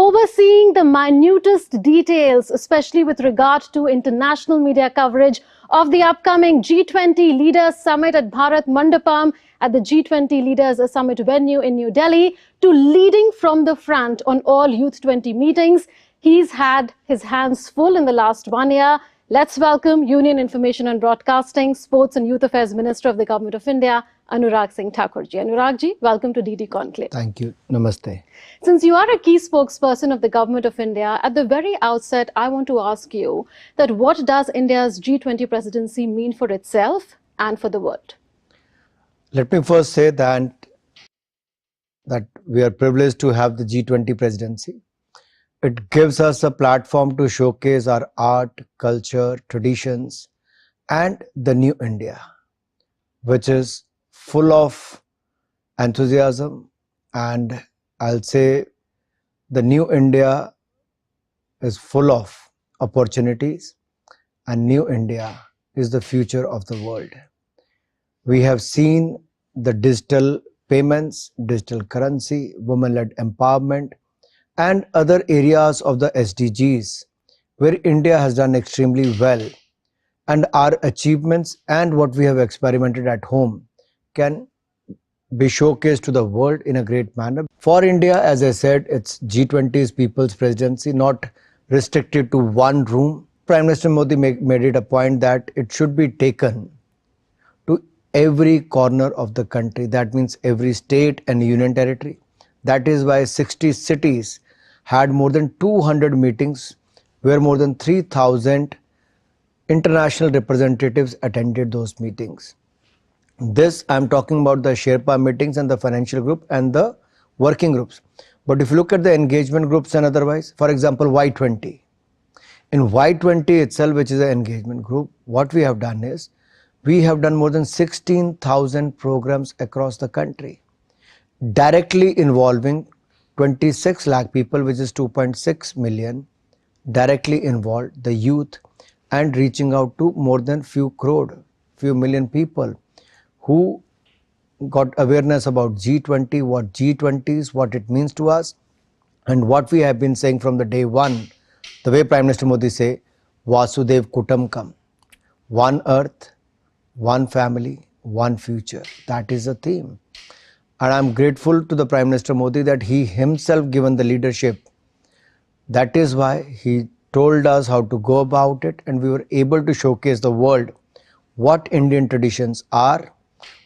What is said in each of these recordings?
overseeing the minutest details, especially with regard to international media coverage of the upcoming G20 Leaders Summit at Bharat Mandapam at the G20 Leaders Summit venue in New Delhi, to leading from the front on all Youth 20 meetings. He's had his hands full in the last 1 year. Let's welcome Union Information and Broadcasting, Sports and Youth Affairs Minister of the Government of India, Anurag Singh Thakur ji. Anurag ji, welcome to DD Conclave. Thank you. Namaste. Since you are a key spokesperson of the Government of India, at the very outset, I want to ask you that what does India's G20 presidency mean for itself and for the world? Let me first say that we are privileged to have the G20 presidency. It gives us a platform to showcase our art, culture, traditions, and the new India, which is full of enthusiasm. And I'll say the new India is full of opportunities, and new India is the future of the world. We have seen the digital payments, digital currency, women-led empowerment, and other areas of the SDGs where India has done extremely well, and our achievements and what we have experimented at home can be showcased to the world in a great manner. For India, as I said, it's G20's People's Presidency, not restricted to one room. Prime Minister Modi made it a point that it should be taken to every corner of the country. That means every state and union territory. That is why 60 cities had more than 200 meetings where more than 3,000 international representatives attended those meetings. This, I'm talking about the Sherpa meetings and the financial group and the working groups. But if you look at the engagement groups and otherwise, for example, Y20. In Y20 itself, which is an engagement group, what we have done is, we have done more than 16,000 programs across the country, directly involving 26 lakh people, which is 2.6 million, directly involved the youth, and reaching out to more than few million people who got awareness about G20, what G20 is, what it means to us, and what we have been saying from the day one. The way Prime Minister Modi say, Vasudev Kutumbakam, one earth, one family, one future. That is the theme. And I'm grateful to the Prime Minister Modi that he himself given the leadership. That is why he told us how to go about it, and we were able to showcase the world what Indian traditions are,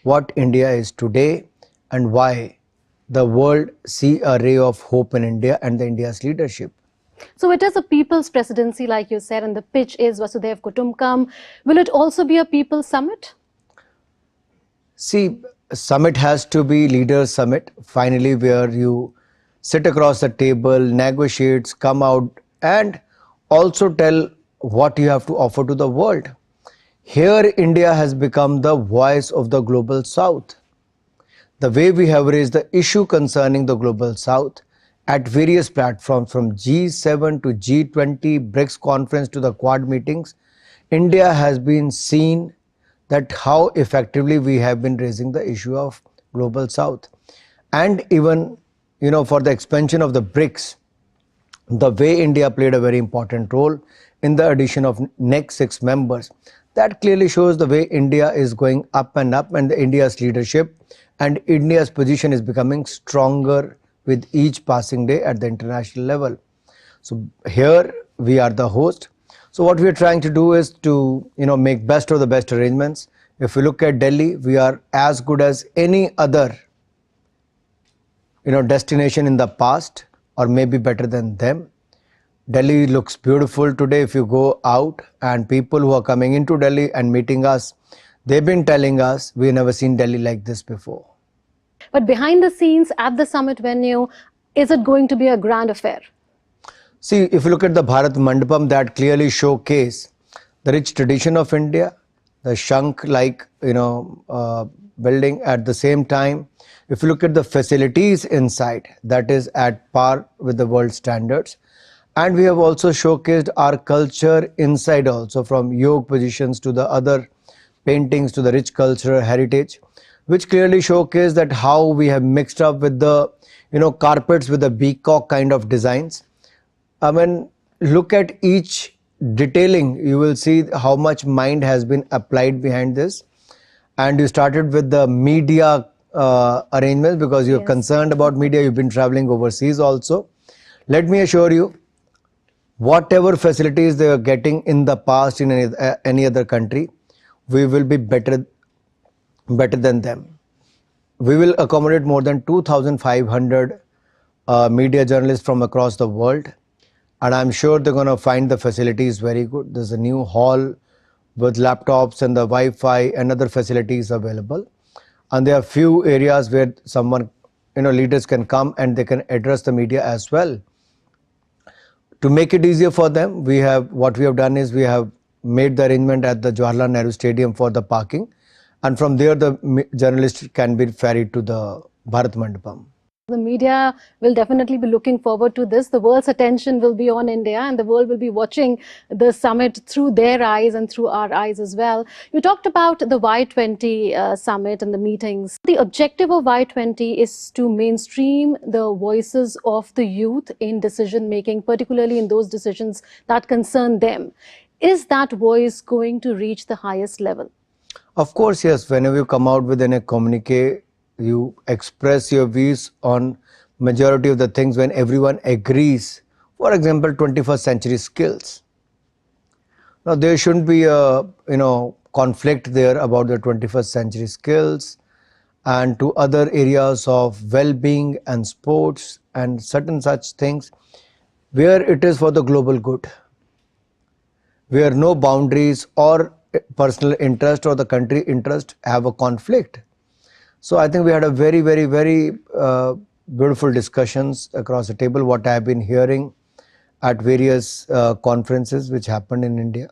what India is today, and why the world see a ray of hope in India and the India's leadership. So it is a people's presidency, like you said, and the pitch is Vasudev Kutumbakam. Will it also be a people's summit? See, summit has to be leaders' summit, finally, where you sit across the table, negotiate, come out, and also tell what you have to offer to the world. Here, India has become the voice of the global south. The way we have raised the issue concerning the global south at various platforms, from G7 to G20, BRICS conference to the Quad meetings, India has been seen that how effectively we have been raising the issue of global south. And even, for the expansion of the BRICS, the way India played a very important role in the addition of next 6 members, that clearly shows the way India is going up and up, and India's leadership and India's position is becoming stronger with each passing day at the international level. So here we are the host. So what we are trying to do is to make best of the best arrangements. If we look at Delhi, we are as good as any other destination in the past, or maybe better than them. Delhi looks beautiful today if you go out, and people who are coming into Delhi and meeting us, they've been telling us we've never seen Delhi like this before. But behind the scenes at the summit venue, is it going to be a grand affair? See, if you look at the Bharat Mandapam, that clearly showcase the rich tradition of India, the Shankh-like, building. At the same time, if you look at the facilities inside, that is at par with the world standards. And we have also showcased our culture inside also, from yoga positions to the other paintings to the rich cultural heritage, which clearly showcase that how we have mixed up with the carpets with the peacock kind of designs, I mean, look at each detailing, you will see how much mind has been applied behind this. And you started with the media arrangements because you're Yes. concerned about media, you've been traveling overseas also. Let me assure you, whatever facilities they are getting in the past in any other country, we will be better than them. We will accommodate more than 2,500 media journalists from across the world, and I'm sure they're going to find the facilities very good. There's a new hall with laptops and the Wi-Fi and other facilities available, and there are few areas where someone, leaders can come and they can address the media as well. To make it easier for them, what we have done is we have made the arrangement at the Jawaharlal Nehru Stadium for the parking, and from there the journalists can be ferried to the Bharat Mandapam. The media will definitely be looking forward to this. The world's attention will be on India, and the world will be watching the summit through their eyes and through our eyes as well. You talked about the Y20 summit and the meetings. The objective of Y20 is to mainstream the voices of the youth in decision making, particularly in those decisions that concern them. Is that voice going to reach the highest level? Of course, yes. Whenever you come out with a communique, you express your views on majority of the things when everyone agrees. For example, 21st century skills. Now there shouldn't be a conflict there about the 21st century skills and to other areas of well-being and sports and certain such things where it is for the global good, where no boundaries or personal interest or the country interest have a conflict. So I think we had a very, very, very beautiful discussions across the table, what I have been hearing at various conferences which happened in India,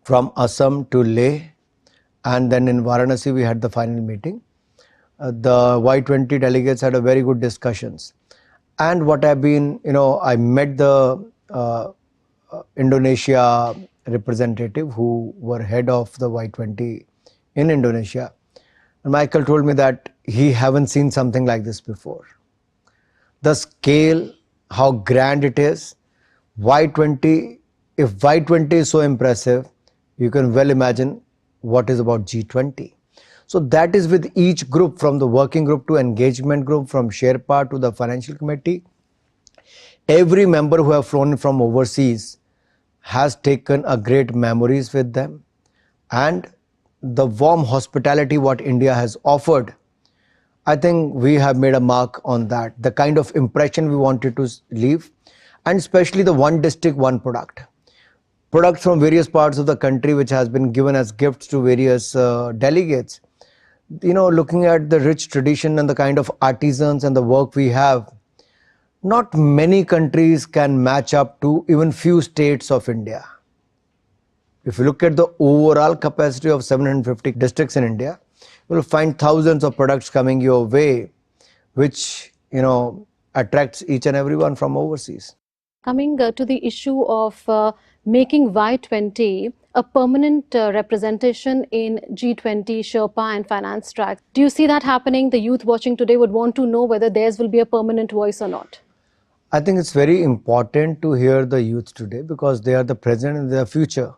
from Assam to Leh, and then in Varanasi we had the final meeting. The Y20 delegates had a very good discussions. And what I've been, I met the Indonesia representative who were head of the Y20 in Indonesia. And Michael told me that he haven't seen something like this before. The scale, how grand it is. Y20, if Y20 is so impressive, you can well imagine what is about G20. So that is with each group, from the working group to engagement group, from Sherpa to the financial committee. Every member who have flown from overseas has taken a great memories with them, and the warm hospitality what India has offered, I think we have made a mark on that. The kind of impression we wanted to leave, and especially the one district, one product. Products from various parts of the country which has been given as gifts to various delegates. Looking at the rich tradition and the kind of artisans and the work we have, not many countries can match up to even few states of India. If you look at the overall capacity of 750 districts in India, you will find thousands of products coming your way, which, attracts each and everyone from overseas. Coming to the issue of making Y20 a permanent representation in G20 Sherpa and finance track. Do you see that happening? The youth watching today would want to know whether theirs will be a permanent voice or not. I think it's very important to hear the youth today because they are the present and their future.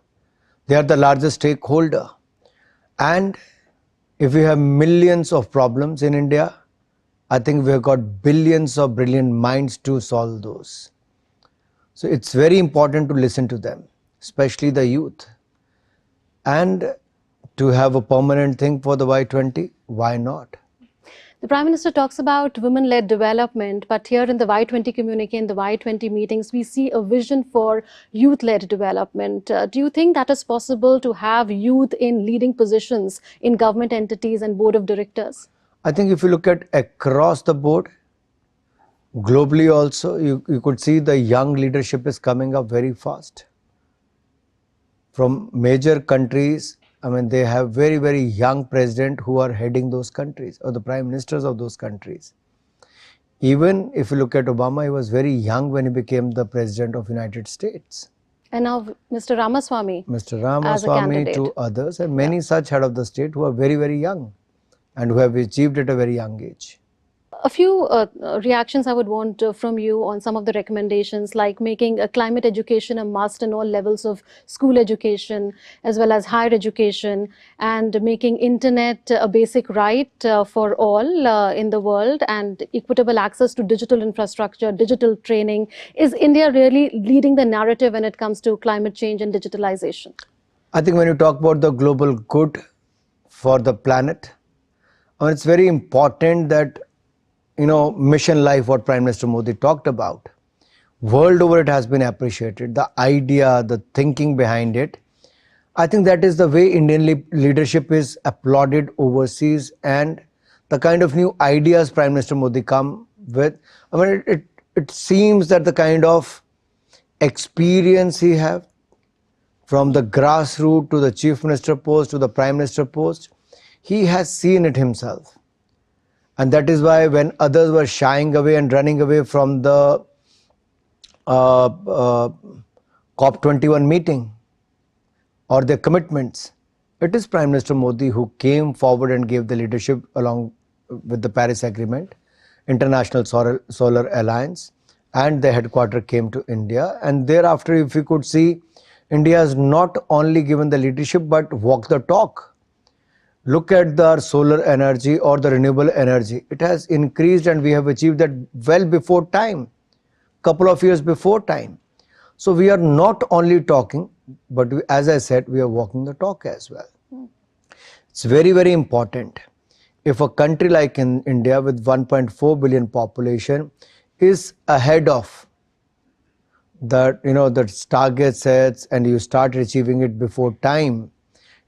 They are the largest stakeholder. And if we have millions of problems in India, I think we have got billions of brilliant minds to solve those. So it's very important to listen to them, especially the youth. And to have a permanent thing for the Y20, why not? The Prime Minister talks about women-led development, but here in the Y20 communique, in the Y20 meetings, we see a vision for youth-led development. Do you think that is possible to have youth in leading positions in government entities and board of directors? I think if you look at across the board, globally also, you could see the young leadership is coming up very fast. From major countries, they have very, very young presidents who are heading those countries or the prime ministers of those countries. Even if you look at Obama, he was very young when he became the president of United States. And now Mr. Ramaswamy. Mr. Ramaswamy to others, and many such head of the state who are very, very young and who have achieved at a very young age. A few reactions I would want from you on some of the recommendations, like making climate education a must in all levels of school education, as well as higher education, and making internet a basic right for all in the world, and equitable access to digital infrastructure, digital training. Is India really leading the narrative when it comes to climate change and digitalization? I think when you talk about the global good for the planet, it's very important that, mission life, what Prime Minister Modi talked about, world over it has been appreciated. The idea, the thinking behind it, I think that is the way Indian leadership is applauded overseas, and the kind of new ideas Prime Minister Modi come with. It seems that the kind of experience he have, from the grassroots to the chief minister post to the prime minister post, he has seen it himself. And that is why when others were shying away and running away from the COP21 meeting or their commitments, it is Prime Minister Modi who came forward and gave the leadership along with the Paris Agreement, International Solar Alliance, and the headquarters came to India. And thereafter, if you could see, India has not only given the leadership but walked the talk. Look at the solar energy or the renewable energy. It has increased, and we have achieved that well before time, couple of years before time. So we are not only talking, but as I said, we are walking the talk as well. It's very, very important. If a country like in India with 1.4 billion population is ahead of that, the target sets, and you start achieving it before time,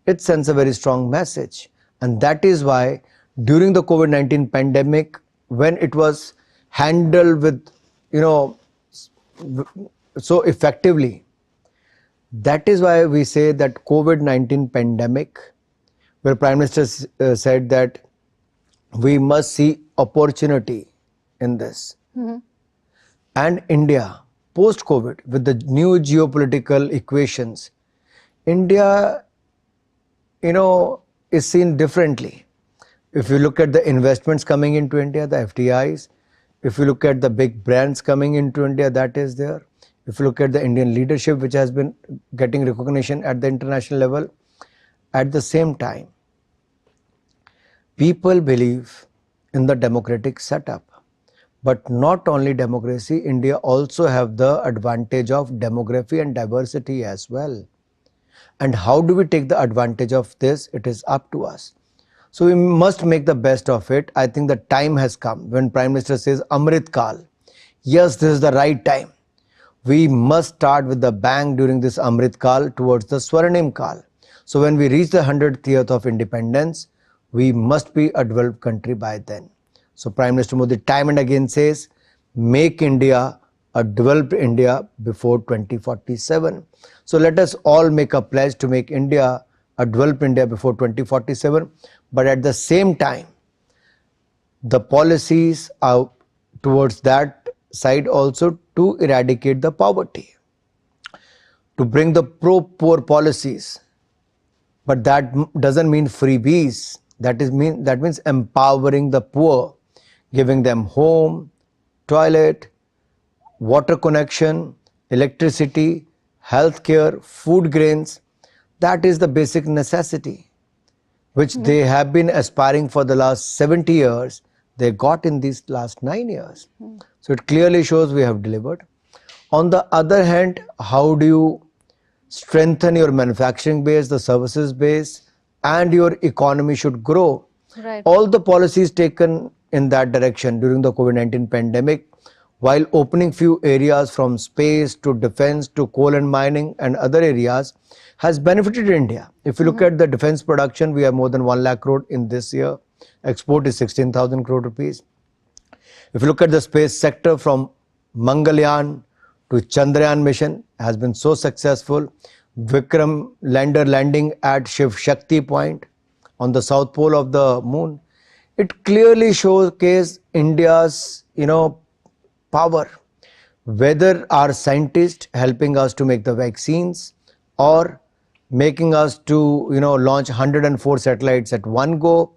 it sends a very strong message. And that is why during the COVID-19 pandemic, when it was handled with, so effectively, that is why we say that COVID-19 pandemic, where Prime Minister said that we must see opportunity in this. And India, post-COVID, with the new geopolitical equations, India, is seen differently. If you look at the investments coming into India, the FDIs, if you look at the big brands coming into India, that is there. If you look at the Indian leadership, which has been getting recognition at the international level, at the same time, people believe in the democratic setup. But not only democracy, India also have the advantage of demography and diversity as well. And how do we take the advantage of this? It is up to us. So we must make the best of it. I think the time has come when Prime Minister says Amrit Kal. Yes, this is the right time. We must start with the bang during this Amrit Kal towards the Swarnim Kal. So when we reach the 100th year of independence, we must be a developed country by then. So Prime Minister Modi time and again says, make India a developed India before 2047. So let us all make a pledge to make India a developed India before 2047. But at the same time, the policies are towards that side also to eradicate the poverty, to bring the pro-poor policies. But that doesn't mean freebies. That means empowering the poor, giving them home, toilet, water connection, electricity, healthcare, food grains. That is the basic necessity, which they have been aspiring for the last 70 years. They got in these last 9 years. So it clearly shows we have delivered. On the other hand, how do you strengthen your manufacturing base, the services base, and your economy should grow? Right. All the policies taken in that direction during the COVID-19 pandemic, while opening few areas from space to defense to coal and mining and other areas, has benefited India. If you look at the defense production, we have more than 1 lakh crore in this year. Export is 16,000 crore rupees. If you look at the space sector, from Mangalyaan to Chandrayaan mission has been so successful. Vikram lander landing at Shiv Shakti point on the south pole of the moon. It clearly showcases India's, power. Whether our scientists helping us to make the vaccines, or making us to, launch 104 satellites at one go,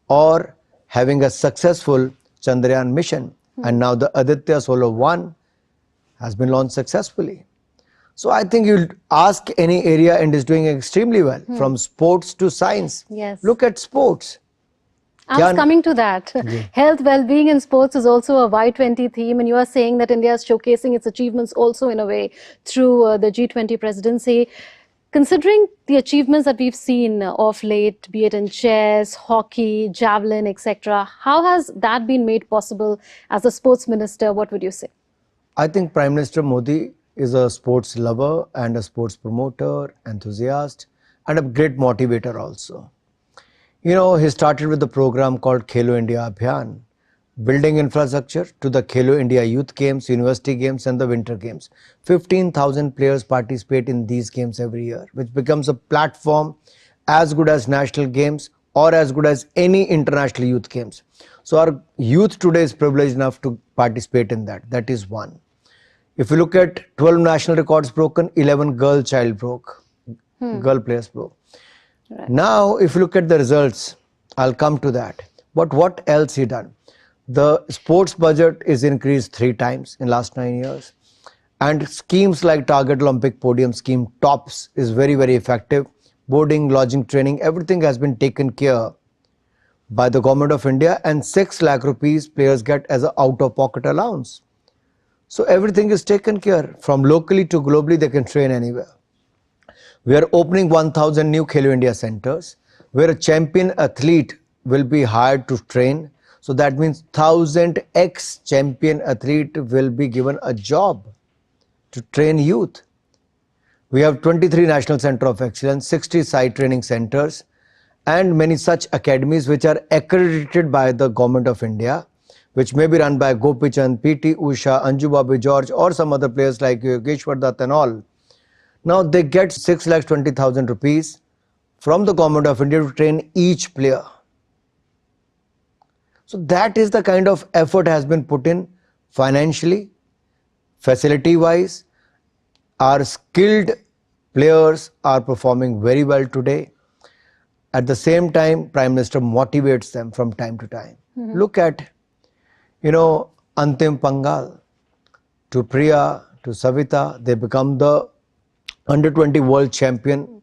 or having a successful Chandrayaan mission. And now the Aditya Solar 1 has been launched successfully. So I think you'll ask any area and is doing extremely well, from sports to science. Yes. Look at sports. I was coming to that. Health, well-being in sports is also a Y20 theme, and you are saying that India is showcasing its achievements also in a way through the G20 presidency. Considering the achievements that we've seen of late, be it in chess, hockey, javelin, etc., how has that been made possible as a sports minister? What would you say? I think Prime Minister Modi is a sports lover and a sports promoter, enthusiast, and a great motivator also. You know, he started with the program called Khelo India Abhiyan, building infrastructure to the Khelo India Youth Games, University Games and the Winter Games. 15,000 players participate in these games every year, which becomes a platform as good as national games or as good as any international youth games. So our youth today is privileged enough to participate in that. That is one. If you look at 12 national records broken, 11 girl players broke. Right. Now, if you look at the results, I'll come to that. But what else he done? The sports budget is increased 3 times in last 9 years. And schemes like Target Olympic Podium Scheme, TOPS, is very, very effective. Boarding, lodging, training, everything has been taken care by the government of India, and 6 lakh rupees players get as an out-of-pocket allowance. So everything is taken care. From locally to globally, they can train anywhere. We are opening 1,000 new Khelo India centers where a champion athlete will be hired to train. So that means 1,000 ex-champion athlete will be given a job to train youth. We have 23 National Center of Excellence, 60 site training centers, and many such academies which are accredited by the Government of India, which may be run by Gopi Chand, PT Usha, Anju Babu George, or some other players like Yogeshwar Dutt and all. Now they get 6,20,000 rupees from the Government of India to train each player. So that is the kind of effort has been put in financially, facility-wise. Our skilled players are performing very well today. At the same time, Prime Minister motivates them from time to time. Look at, Antim Pangal, to Priya, to Savita, they become the under-20 world champion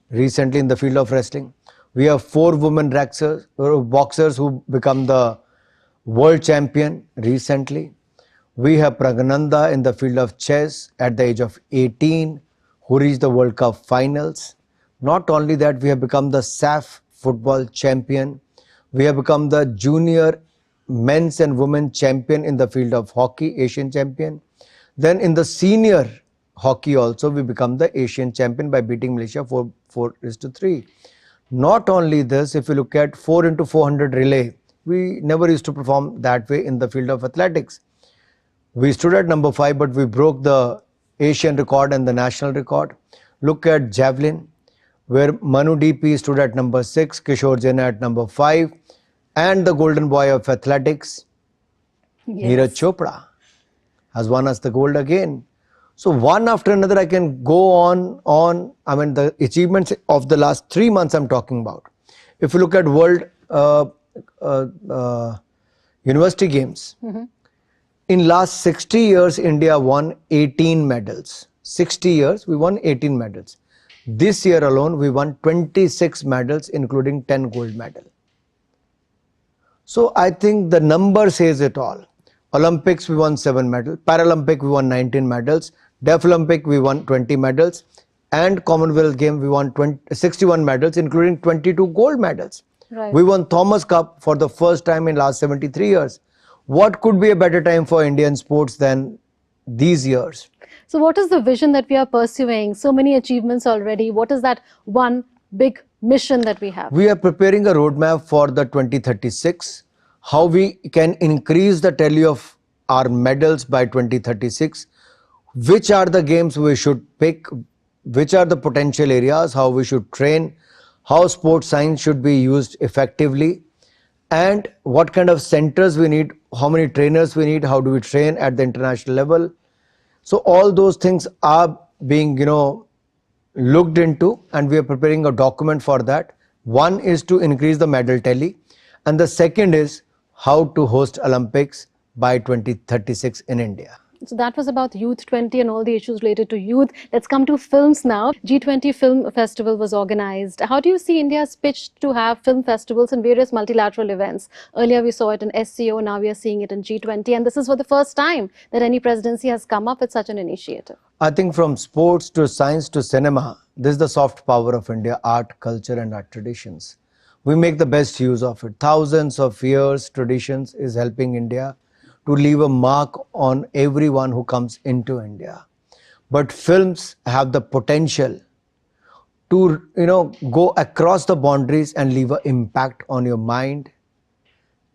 recently in the field of wrestling. We have 4 women boxers who become the world champion recently. We have Pragnanda in the field of chess at the age of 18 who reached the World Cup finals. Not only that, we have become the SAF football champion. We have become the junior men's and women's champion in the field of hockey, Asian champion. Then in the senior hockey also, we become the Asian champion by beating Malaysia 4-3. Not only this, if you look at 4x400 relay, we never used to perform that way in the field of athletics. We stood at number 5, but we broke the Asian record and the national record. Look at javelin, where Manu DP stood at number 6, Kishore Jaina at number 5, and the golden boy of athletics, Neeraj Chopra, has won us the gold again. So one after another, I can go on. I mean, the achievements of the last 3 months I'm talking about. If you look at World University Games, in last 60 years, India won 18 medals. 60 years, we won 18 medals. This year alone, we won 26 medals, including 10 gold medals. So I think the number says it all. Olympics, we won 7 medals. Paralympic, we won 19 medals. Deaflympic, we won 20 medals. And Commonwealth Game, we won 61 medals, including 22 gold medals. Right. We won Thomas Cup for the first time in last 73 years. What could be a better time for Indian sports than these years? So what is the vision that we are pursuing? So many achievements already. What is that one big mission that we have? We are preparing a roadmap for the 2036. How we can increase the tally of our medals by 2036. Which are the games we should pick? Which are the potential areas? How we should train? How sports science should be used effectively? And what kind of centers we need? How many trainers we need? How do we train at the international level? So all those things are being, looked into, and we are preparing a document for that. One is to increase the medal tally, and the second is how to host Olympics by 2036 in India. So that was about Youth 20 and all the issues related to youth. Let's come to films now. G20 Film Festival was organized. How do you see India's pitch to have film festivals and various multilateral events? Earlier we saw it in SCO, now we are seeing it in G20, and this is for the first time that any presidency has come up with such an initiative. I think from sports to science to cinema, this is the soft power of India, art, culture and our traditions. We make the best use of it. Thousands of years traditions is helping India to leave a mark on everyone who comes into India. But films have the potential to, go across the boundaries and leave an impact on your mind.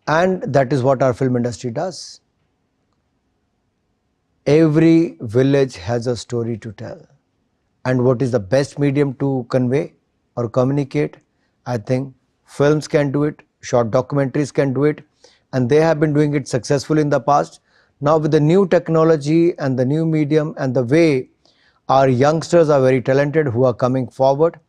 And that is what our film industry does. Every village has a story to tell. And what is the best medium to convey or communicate? I think films can do it, short documentaries can do it, and they have been doing it successfully in the past. Now with the new technology and the new medium and the way our youngsters are very talented who are coming forward,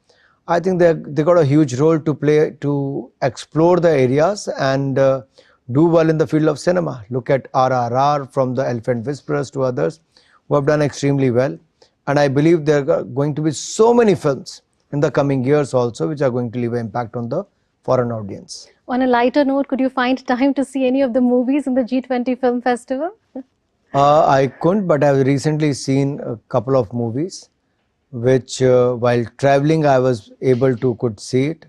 I think they got a huge role to play to explore the areas and do well in the field of cinema. Look at RRR, from the Elephant Whisperers to others who have done extremely well. And I believe there are going to be so many films in the coming years also which are going to leave an impact on the foreign audience. On a lighter note, could you find time to see any of the movies in the G20 Film Festival? I couldn't, but I've recently seen a couple of movies which while traveling I was able to could see it.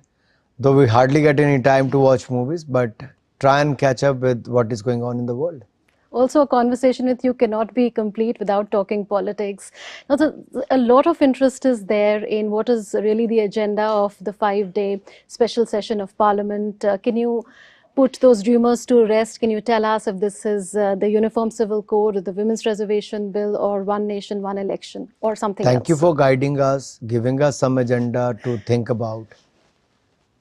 Though we hardly get any time to watch movies, but try and catch up with what is going on in the world. Also, a conversation with you cannot be complete without talking politics. Now, a lot of interest is there in what is really the agenda of the 5-day special session of Parliament. Can you put those rumors to rest? Can you tell us if this is the Uniform Civil Code, the Women's Reservation Bill, or One Nation, One Election, or something else? Thank you for guiding us, giving us some agenda to think about.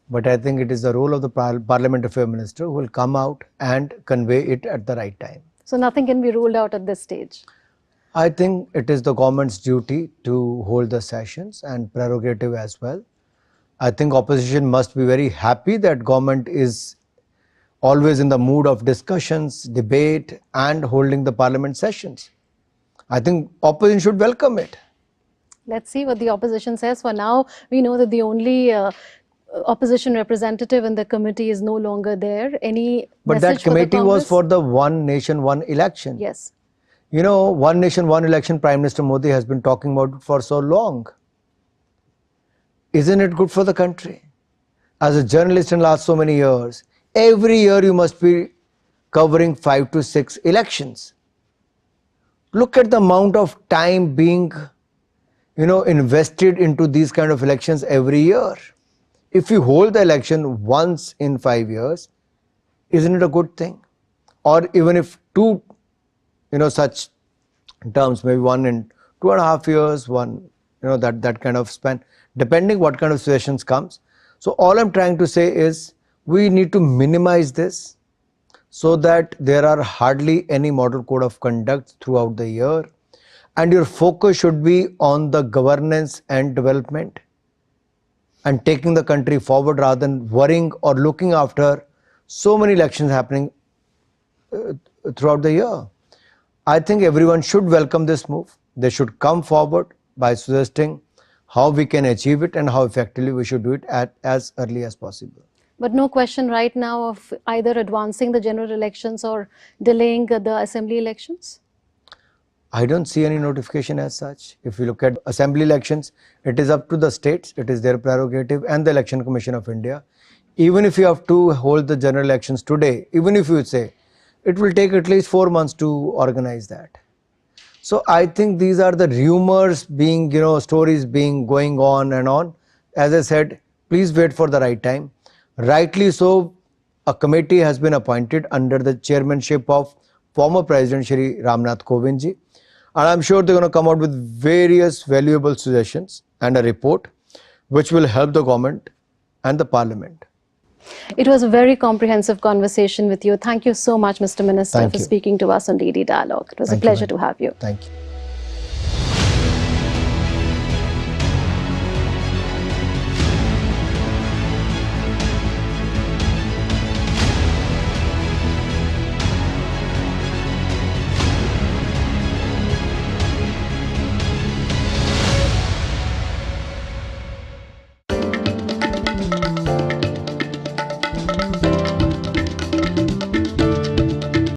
But I think it is the role of the Parliament Affairs Minister who will come out and convey it at the right time. So nothing can be ruled out at this stage? I think it is the government's duty to hold the sessions and prerogative as well. I think opposition must be very happy that government is always in the mood of discussions, debate and holding the parliament sessions. I think opposition should welcome it. Let's see what the opposition says. For now, we know that the only opposition representative in the committee is no longer there. Any But that committee was for the One Nation, One Election. Yes. You know, One Nation, One Election, Prime Minister Modi has been talking about it for so long. Isn't it good for the country? As a journalist in last so many years, every year you must be covering 5 to 6 elections. Look at the amount of time being, invested into these kind of elections every year. If you hold the election once in 5 years, isn't it a good thing? Or even if two, such terms, maybe one in 2.5 years, one, that kind of span, depending what kind of sessions comes. So all I'm trying to say is we need to minimize this so that there are hardly any model code of conduct throughout the year. And your focus should be on the governance and development and taking the country forward rather than worrying or looking after so many elections happening throughout the year. I think everyone should welcome this move. They should come forward by suggesting how we can achieve it and how effectively we should do it as early as possible. But no question right now of either advancing the general elections or delaying the assembly elections? I don't see any notification as such. If you look at assembly elections, it is up to the states, it is their prerogative and the Election Commission of India. Even if you have to hold the general elections today, even if you say, it will take at least 4 months to organize that. So I think these are the rumors being, stories being going on and on. As I said, please wait for the right time. Rightly so, a committee has been appointed under the chairmanship of former President Shri Ramnath Kovind ji. And I'm sure they're going to come out with various valuable suggestions and a report which will help the government and the parliament. It was a very comprehensive conversation with you. Thank you so much, Mr. Minister, for speaking to us on DD Dialogue. It was a pleasure to have you. Thank you.